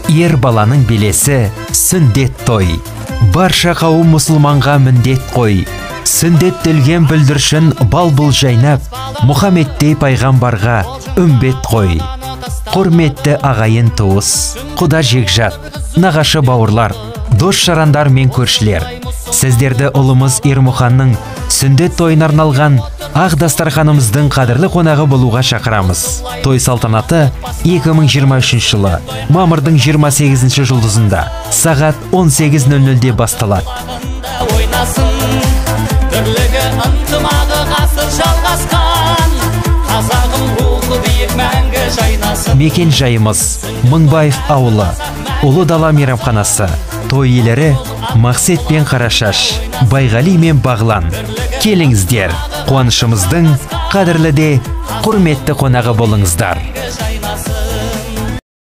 Ер баланың белесі сүндет той. Барша қауым мұсылманға міндет қой. Сүндеттелген бүлдіршін бал бұл жайнап, Мұхаммедтей пайғамбарға үмбет қой. Құрметті ағайын туыс, құда жекжат, нағашы бауырлар, дос жарандар мен көршілер. Сіздерді ұлымыз Ермұханның сүндет тойына арналған ақ дастарханымыздың қадірлі қонағы болуға шақырамыз. Той салтанаты 2023 жылы мамырдың 28 жұлдызында сағат 18:00-де басталады. Бірлігі ынтымағы ғасыр жалғасқан, қазағым рухы биік мәңгі жайнасын. Мекен жайымыз Мыңбаев ауылы, Ұлы дала мейрамханасы. Той иелері Мақсет пен Қарашаш, Байғали мен Бағлан. Келіңіздер, қуанышымыздың қадірлі де құрметті қонағы болыңыздар.